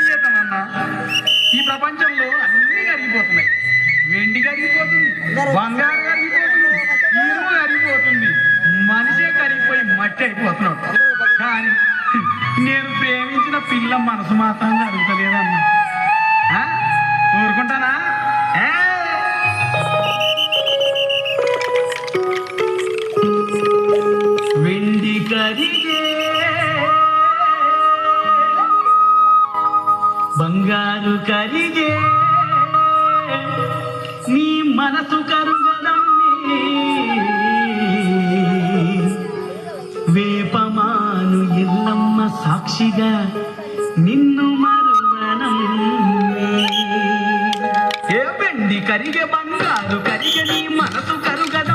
చేద్దామన్నా? ఈ ప్రపంచంలో అన్ని కరిగిపోతున్నాయి. వెండి కరిగిపోతుంది, బంగారు కరిగిపోతుంది, ఇనుము కరిగిపోతుంది, మనిషే కరిగిపోయి మట్టి అయిపోతున్నాడు. కానీ నేను ప్రేమించిన పిల్ల మనసు మాత్రం కరుగుతలేదన్నా. ఊరుకుంటానా? వెండి కరిగే బంగారు కరిగే నీ మనసు కరుగదమ్మి వేపమాను ఎల్లమ్మ సాక్షిగా నిన్ను మరువనమ్మి. ఏ వెండి కరిగే బంగారు కరిగే నీ మనసు కరుగదమ్మి